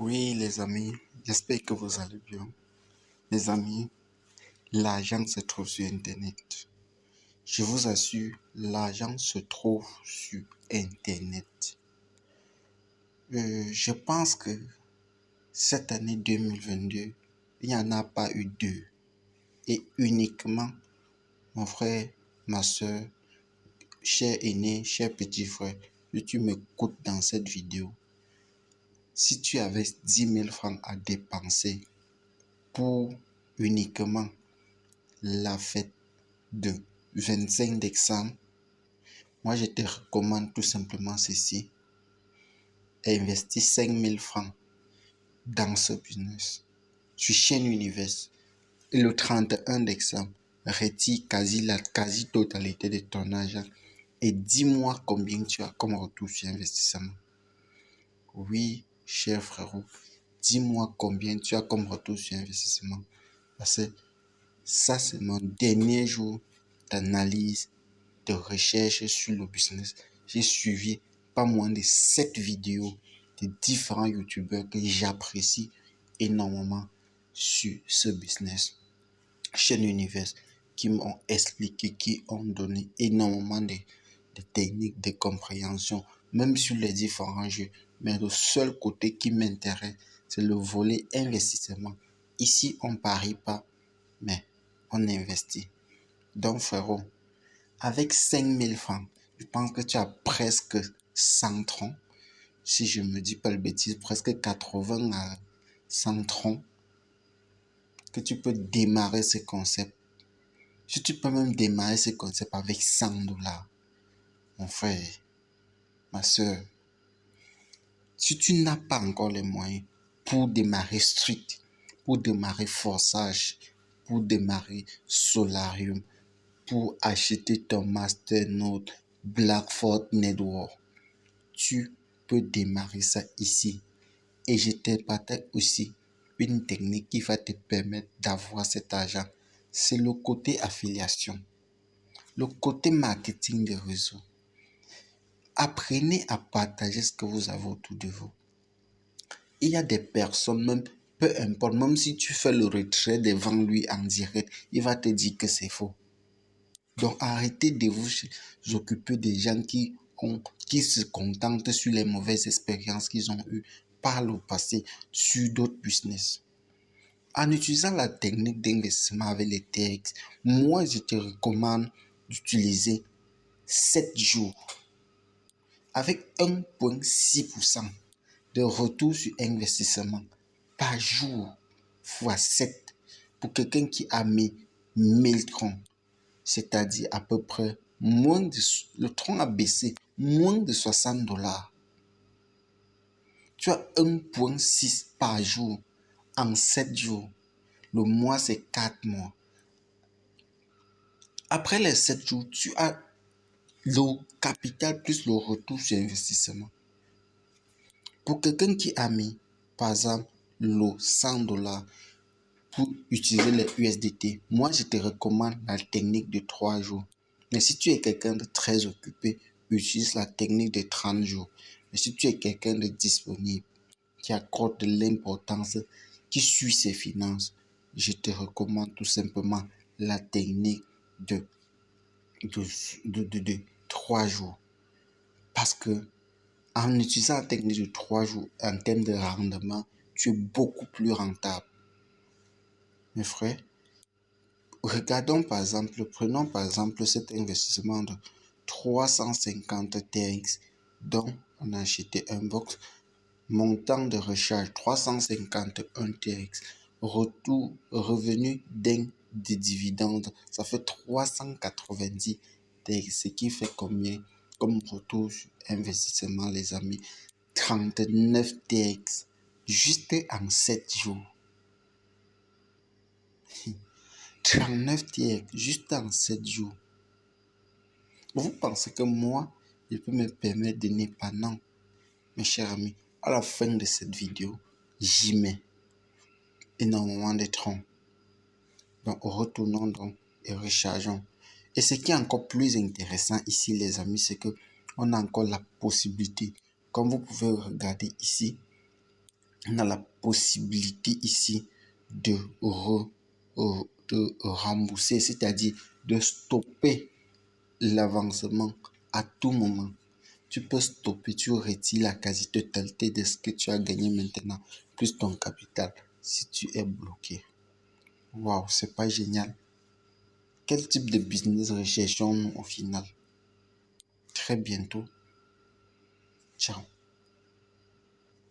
Oui, les amis, j'espère que vous allez bien. Les amis, l'argent se trouve sur Internet. Je vous assure, l'argent se trouve sur Internet. Je pense que cette année 2022, il n'y en a pas eu deux. Et uniquement, mon frère, ma soeur, cher aîné, cher petit frère, si tu m'écoutes dans cette vidéo, si tu avais 10 000 francs à dépenser pour uniquement la fête de 25 décembre, moi je te recommande tout simplement ceci. Investis 5 000 francs dans ce business sur chaîne Univers. Et le 31 décembre, retire la quasi-totalité de ton argent et dis-moi combien tu as comme retour sur investissement. Oui, cher frérot, dis-moi combien tu as comme retour sur investissement. Parce que ça, c'est mon dernier jour d'analyse, de recherche sur le business. J'ai suivi pas moins de 7 vidéos de différents youtubeurs que j'apprécie énormément sur ce business. Chaîne Univers qui m'ont expliqué, qui ont donné énormément de techniques de compréhension, même sur les différents jeux. Mais le seul côté qui m'intéresse, c'est le volet investissement. Ici, on ne parie pas, mais on investit. Donc, frérot, avec 5 000 francs, je pense que tu as presque 100 troncs. Si je me dis pas le bêtise, presque 80 à 100 troncs que tu peux démarrer ce concept. Si tu peux même démarrer ce concept avec 100 $, mon frère, ma soeur, si tu n'as pas encore les moyens pour démarrer Street, pour démarrer Forçage, pour démarrer Solarium, pour acheter ton Masternode, Blackford Network, tu peux démarrer ça ici. Et je te partage aussi une technique qui va te permettre d'avoir cet argent. C'est le côté affiliation, le côté marketing des réseaux. Apprenez à partager ce que vous avez autour de vous. Il y a des personnes, même peu importe, même si tu fais le retrait devant lui en direct, il va te dire que c'est faux. Donc arrêtez de vous occuper des gens qui se contentent sur les mauvaises expériences qu'ils ont eues par le passé sur d'autres business. En utilisant la technique d'investissement avec les TX, moi je te recommande d'utiliser 7 jours avec 1,6% de retour sur investissement par jour fois 7 pour quelqu'un qui a mis 1000 troncs. C'est-à-dire à peu près le tronc a baissé moins de 60 $. Tu as 1,6 par jour en 7 jours. Le mois, c'est 4 mois. Après les 7 jours, tu as le capital plus le retour sur investissement. Pour quelqu'un qui a mis, par exemple, le 100 $ pour utiliser les USDT, moi, je te recommande la technique de 3 jours. Mais si tu es quelqu'un de très occupé, utilise la technique de 30 jours. Mais si tu es quelqu'un de disponible, qui accorde de l'importance, qui suit ses finances, je te recommande tout simplement la technique de 3 jours. Parce que en utilisant la technique de 3 jours, en termes de rendement, tu es beaucoup plus rentable. Mes frères, prenons par exemple cet investissement de 350 TX dont on a acheté un box, montant de recharge 351 TX, retour revenu des dividendes, ça fait 390 TX, ce qui fait combien comme retour sur investissement, les amis? 39 TX juste en 7 jours. 39 TX juste en 7 jours. Vous pensez que moi, je peux me permettre de ne pas? Non. Mes chers amis, à la fin de cette vidéo, j'y mets énormément de troncs. Donc, retournons donc et rechargeons. Et ce qui est encore plus intéressant ici, les amis, c'est que on a encore la possibilité, comme vous pouvez regarder ici, on a la possibilité ici de, de rembourser, c'est-à-dire de stopper l'avancement à tout moment. Tu peux stopper, tu retires la quasi-totalité de ce que tu as gagné maintenant, plus ton capital, si tu es bloqué. Waouh, c'est pas génial. Quel type de business recherchons-nous au final? Très bientôt. Ciao.